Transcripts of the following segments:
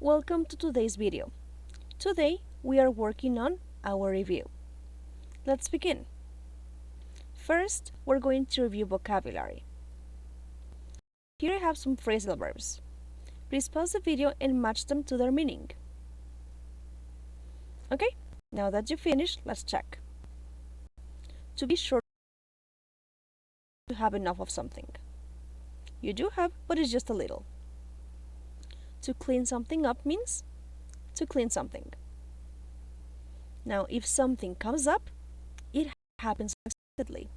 Welcome to today's video. Today we are working on our review. Let's begin. First, we're going to review vocabulary. Here I have some phrasal verbs. Please pause the video and match them to their meaning. Okay, now that you finished, let's check. To be sure to have enough of something. You do have, but it's just a little. To clean something up means to clean something. Now, if something comes up, it happens unexpectedly.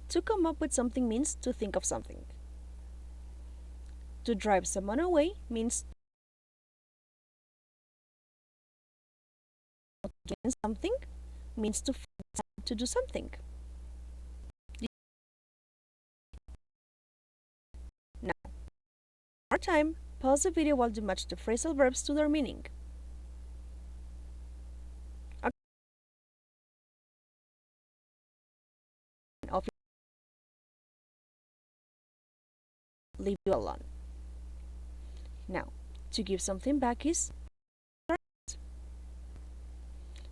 To come up with something means to think of something. To drive someone away means to gain something, means to find time to do something. Now, one more time, pause the video while you match the phrasal verbs to their meaning. Leave you alone. Now, to give something back is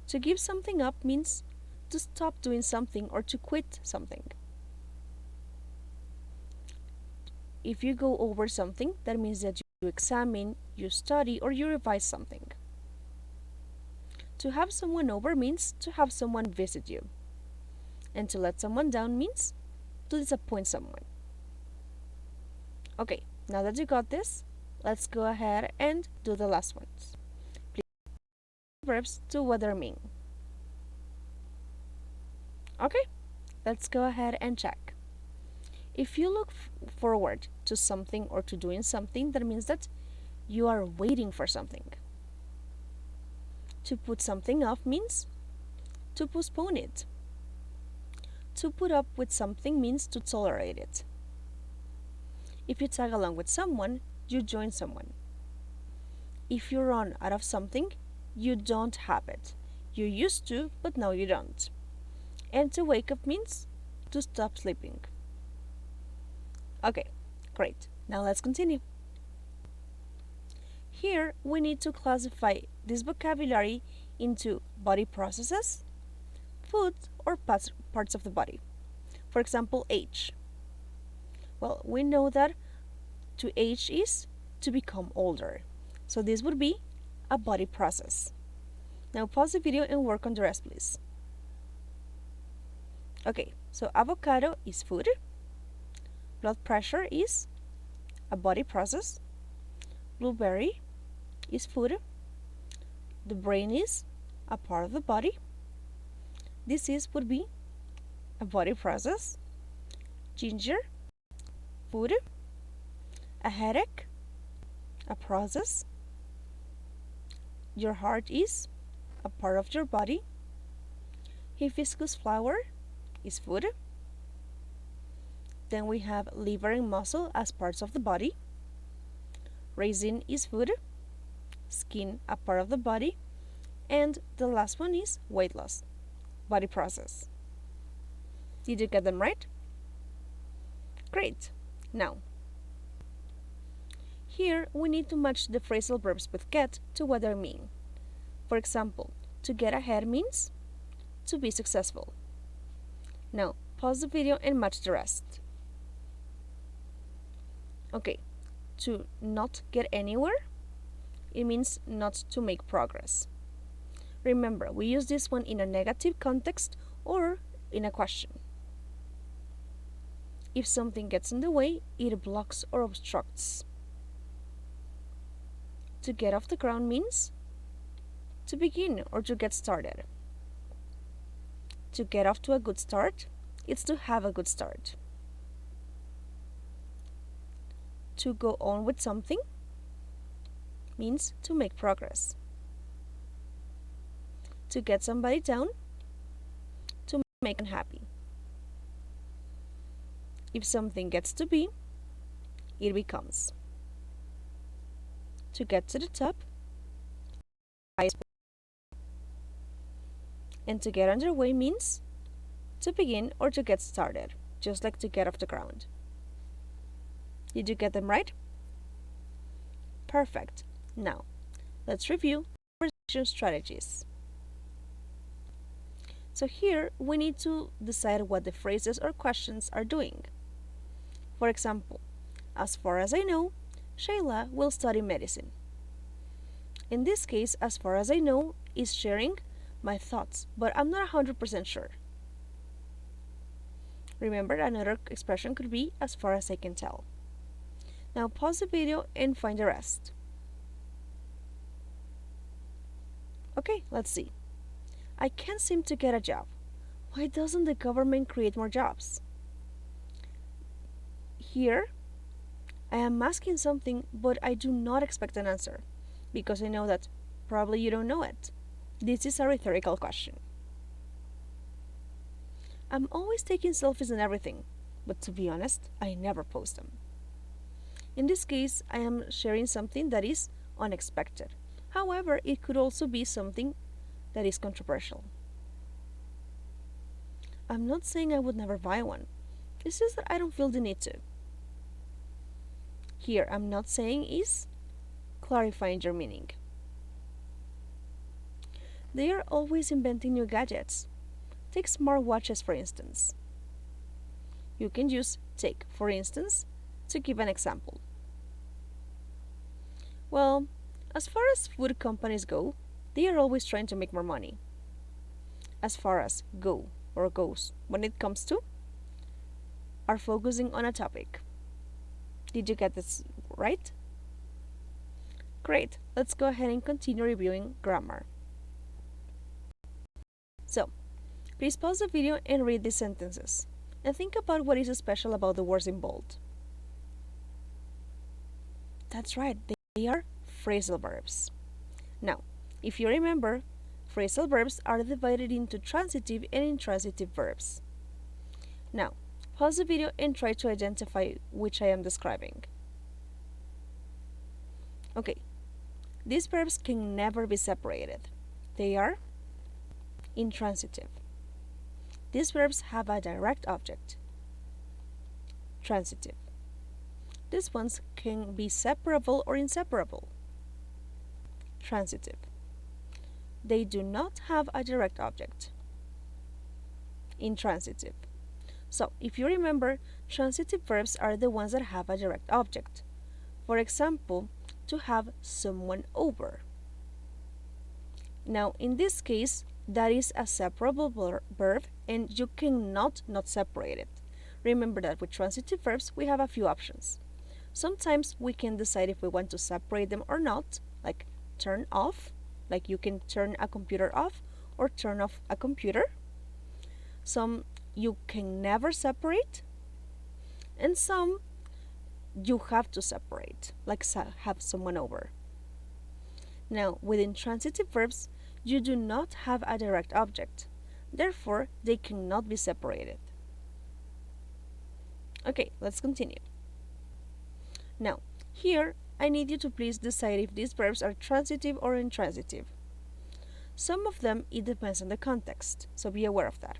to give something up means to stop doing something or to quit something. If you go over something, that means that you examine, you study, or you revise something. To have someone over means to have someone visit you. And to let someone down means to disappoint someone. Okay, now that you got this, let's go ahead and do the last ones. Please verbs to what they mean. Okay, let's go ahead and check. If you look forward to something or to doing something, that means that you are waiting for something. To put something off means to postpone it. To put up with something means to tolerate it. If you tag along with someone, you join someone. If you run out of something, you don't have it. You used to, but now you don't. And to wake up means to stop sleeping. Okay, great. Now let's continue. Here we need to classify this vocabulary into body processes, food, or parts of the body. For example, age. Well, we know that to age is to become older. So this would be a body process. Now pause the video and work on the rest, please. Okay, so avocado is food. Blood pressure is a body process. Blueberry is food. The brain is a part of the body. Would be a body process. Ginger, food. A headache, a process. Your heart is a part of your body. Hibiscus flower is food. Then we have liver and muscle as parts of the body. Raisin is food. Skin a part of the body. And the last one is weight loss, body process. Did you get them right? Great. Now, here we need to match the phrasal verbs with get to what they mean. For example, to get ahead means to be successful. Now, pause the video and match the rest. Okay, to not get anywhere, it means not to make progress. Remember, we use this one in a negative context or in a question. If something gets in the way, it blocks or obstructs. To get off the ground means to begin or to get started. To get off to a good start, it's to have a good start. To go on with something means to make progress. To get somebody down, to make them happy. If something gets to be, it becomes. To get to the top, and to get underway means to begin or to get started, just like to get off the ground. Did you get them right? Perfect. Now, let's review conversation strategies. So here, we need to decide what the phrases or questions are doing. For example, as far as I know, Shayla will study medicine. In this case, as far as I know, is sharing my thoughts, but I'm not 100% sure. Remember, another expression could be as far as I can tell. Now pause the video and find the rest. Okay, let's see. I can't seem to get a job. Why doesn't the government create more jobs? Here, I am asking something, but I do not expect an answer, because I know that probably you don't know it. This is a rhetorical question. I'm always taking selfies and everything, but to be honest, I never post them. In this case, I am sharing something that is unexpected. However, it could also be something that is controversial. I'm not saying I would never buy one. It's just that I don't feel the need to. Here, I'm not saying is clarifying your meaning. They are always inventing new gadgets. Take smartwatches, for instance. You can use take, for instance, to give an example. Well, as far as food companies go, they are always trying to make more money. As far as go or goes, when it comes to, are focusing on a topic. Did you get this right? Great, let's go ahead and continue reviewing grammar. So, please pause the video and read these sentences, and think about what is special about the words in bold. That's right, they are phrasal verbs. Now, if you remember, phrasal verbs are divided into transitive and intransitive verbs. Now, pause the video and try to identify which I am describing. Okay, these verbs can never be separated. They are intransitive. These verbs have a direct object. Transitive. These ones can be separable or inseparable. Transitive. They do not have a direct object. Intransitive. So, if you remember, transitive verbs are the ones that have a direct object. For example, to have someone over. Now, in this case, that is a separable verb and you cannot not separate it. Remember that with transitive verbs, we have a few options. Sometimes we can decide if we want to separate them or not, like turn off, like you can turn a computer off or turn off a computer. Some you can never separate, and some you have to separate, like have someone over. Now, with intransitive verbs, you do not have a direct object. Therefore, they cannot be separated. Okay, let's continue. Now, here, I need you to please decide if these verbs are transitive or intransitive. Some of them, it depends on the context, so be aware of that.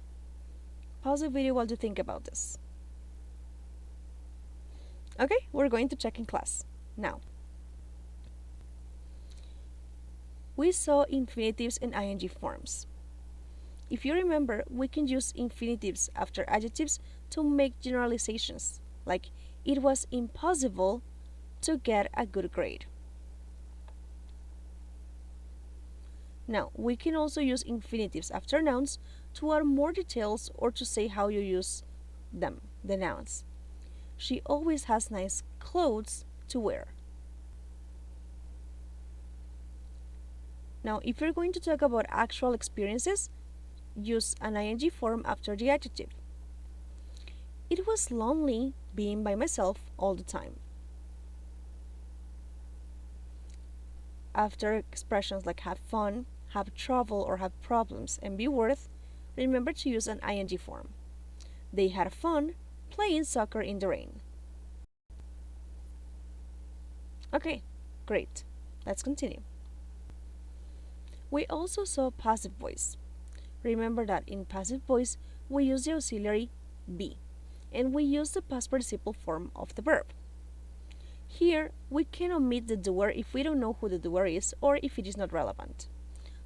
Pause the video while you think about this. Okay, we're going to check in class. Now, we saw infinitives and ing forms. If you remember, we can use infinitives after adjectives to make generalizations, like it was impossible to get a good grade. Now, we can also use infinitives after nouns to add more details or to say how you use them, the nouns. She always has nice clothes to wear. Now, if you're going to talk about actual experiences, use an ing form after the adjective. It was lonely being by myself all the time. After expressions like have fun, have trouble, or have problems, and be worth, remember to use an ing form. They had fun playing soccer in the rain. Okay, great. Let's continue. We also saw passive voice. Remember that in passive voice, we use the auxiliary be, and we use the past participle form of the verb. Here, we can omit the doer if we don't know who the doer is or if it is not relevant.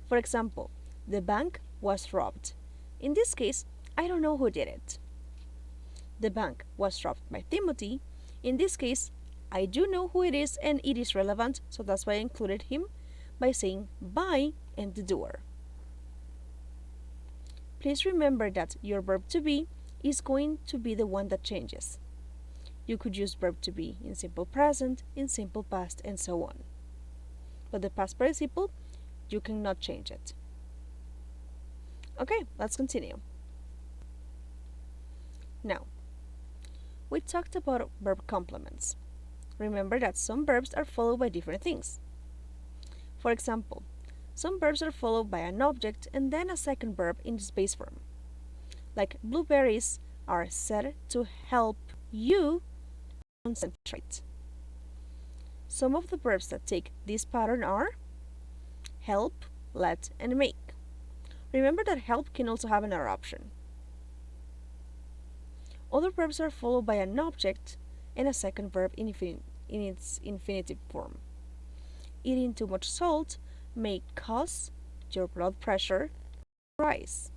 For example, the bank was robbed. In this case, I don't know who did it. The bank was robbed by Timothy. In this case, I do know who it is and it is relevant, so that's why I included him by saying by and the doer. Please remember that your verb to be is going to be the one that changes. You could use verb to be in simple present, in simple past, and so on. But the past participle, you cannot change it. Okay, let's continue. Now, we talked about verb complements. Remember that some verbs are followed by different things. For example, some verbs are followed by an object and then a second verb in its base form. Like blueberries are said to help you concentrate. Some of the verbs that take this pattern are help, let, and make. Remember that help can also have another option. Other verbs are followed by an object and a second verb in its infinitive form. Eating too much salt may cause your blood pressure to rise.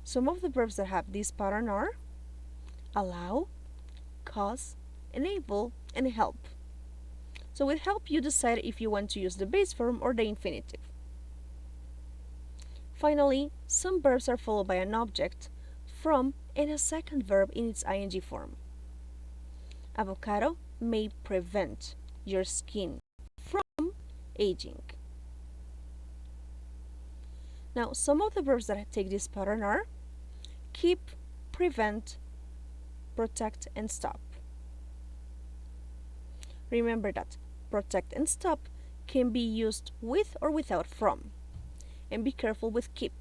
Some of the verbs that have this pattern are allow, cause, enable, and help. So with help, you decide if you want to use the base form or the infinitive. Finally, some verbs are followed by an object, from, and a second verb in its ing form. Avocado may prevent your skin from aging. Now, some of the verbs that take this pattern are keep, prevent, protect, and stop. Remember that protect and stop can be used with or without from. And be careful with keep.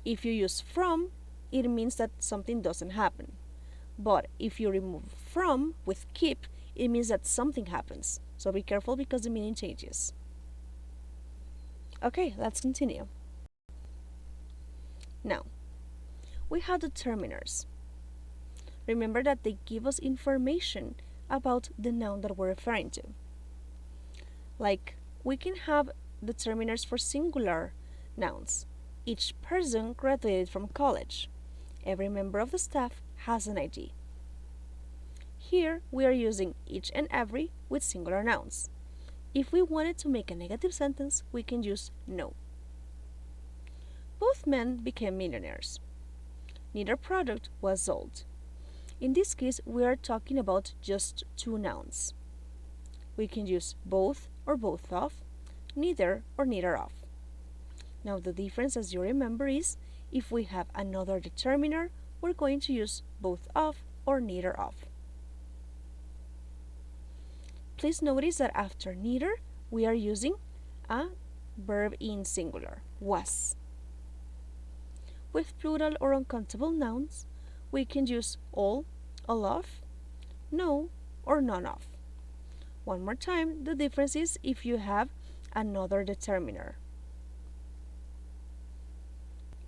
If you use from, it means that something doesn't happen. But if you remove from with keep, it means that something happens. So be careful because the meaning changes. Okay, let's continue. Now, we have determiners. Remember that they give us information about the noun that we're referring to. Like, we can have determiners for singular nouns. Each person graduated from college. Every member of the staff has an ID. Here, we are using each and every with singular nouns. If we wanted to make a negative sentence, we can use no. Both men became millionaires. Neither product was sold. In this case, we are talking about just two nouns. We can use both or both of, neither or neither of. Now the difference, as you remember, is if we have another determiner, we're going to use both of or neither of. Please notice that after neither, we are using a verb in singular, was. With plural or uncountable nouns, we can use all of, no, or none of. One more time, the difference is if you have another determiner.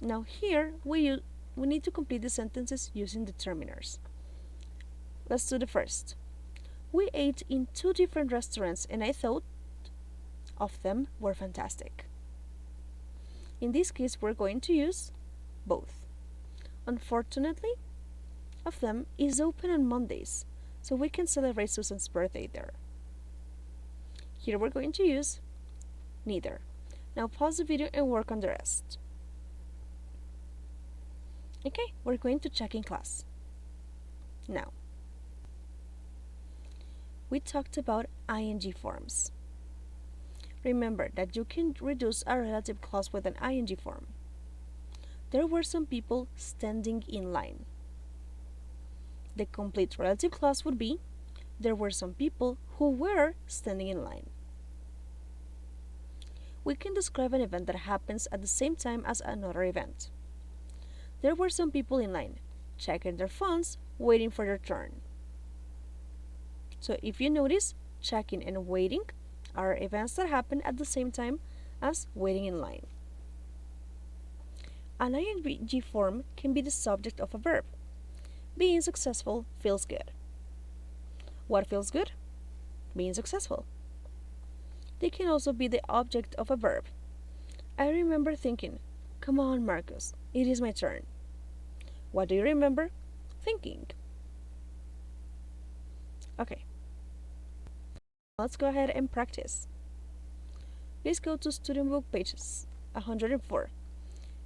Now here, we need to complete the sentences using determiners. Let's do the first. We ate in 2 different restaurants and I thought of them were fantastic. In this case, we're going to use both. Unfortunately, of them is open on Mondays, so we can celebrate Susan's birthday there. Here we're going to use neither. Now pause the video and work on the rest. Okay, we're going to check in class. Now, we talked about ing forms. Remember that you can reduce a relative clause with an ing form. There were some people standing in line. The complete relative clause would be, there were some people who were standing in line. We can describe an event that happens at the same time as another event. There were some people in line, checking their phones, waiting for their turn. So if you notice, checking and waiting are events that happen at the same time as waiting in line. An ing form can be the subject of a verb. Being successful feels good. What feels good? Being successful. They can also be the object of a verb. I remember thinking, come on, Marcus, it is my turn. What do you remember? Thinking. Okay, let's go ahead and practice. Please go to student book pages 104,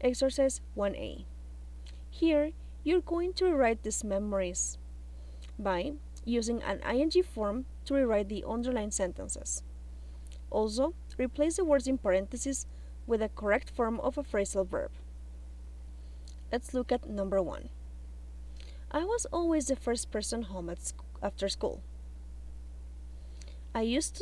exercise 1A. Here, you're going to rewrite these memories by using an ing form to rewrite the underlined sentences. Also, replace the words in parentheses with the correct form of a phrasal verb. Let's look at number 1. I was always the first person home after school. I used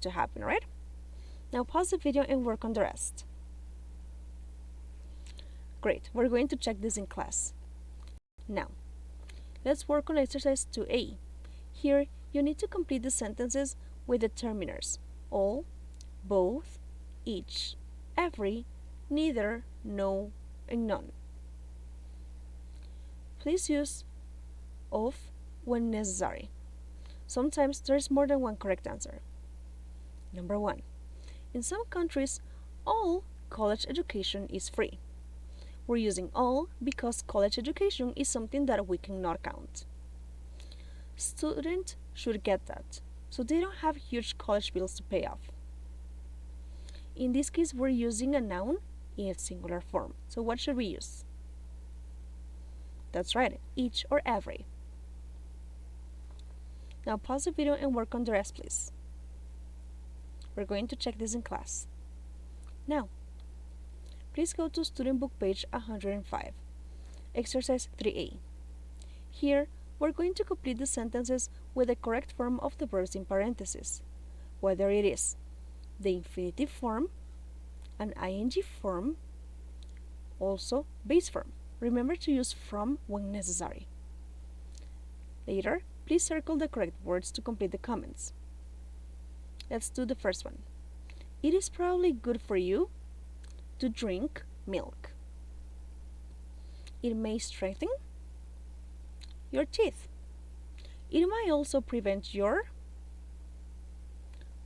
to happen, right? Now pause the video and work on the rest. Great, we're going to check this in class. Now, let's work on exercise 2A. Here, you need to complete the sentences with determiners: all, both, each, every, neither, no, and none. Please use of when necessary. Sometimes there's more than one correct answer. Number 1. In some countries, all college education is free. We're using all because college education is something that we cannot count. Students should get that, so they don't have huge college bills to pay off. In this case, we're using a noun in its singular form. So what should we use? That's right, each or every. Now pause the video and work on the rest, please. We're going to check this in class. Now, please go to student book page 105, exercise 3A. Here, we're going to complete the sentences with the correct form of the verbs in parentheses, whether it is the infinitive form, an ing form, also base form. Remember to use from when necessary. Later, please circle the correct words to complete the comments. Let's do the first one. It is probably good for you to drink milk. It may strengthen your teeth. It might also prevent your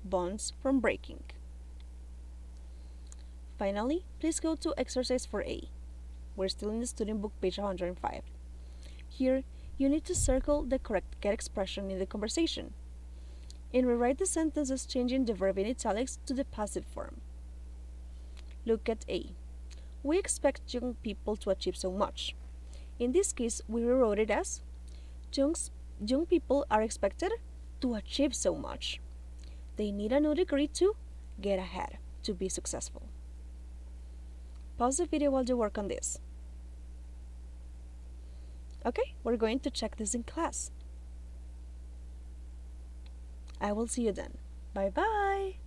bones from breaking. Finally, please go to exercise 4A. We're still in the student book page 105. Here, you need to circle the correct get expression in the conversation and rewrite the sentences changing the verb in italics to the passive form. Look at A. We expect young people to achieve so much. In this case, we rewrote it as young people are expected to achieve so much. They need a new degree to get ahead, to be successful. Pause the video while you work on this. Okay, we're going to check this in class. I will see you then. Bye-bye!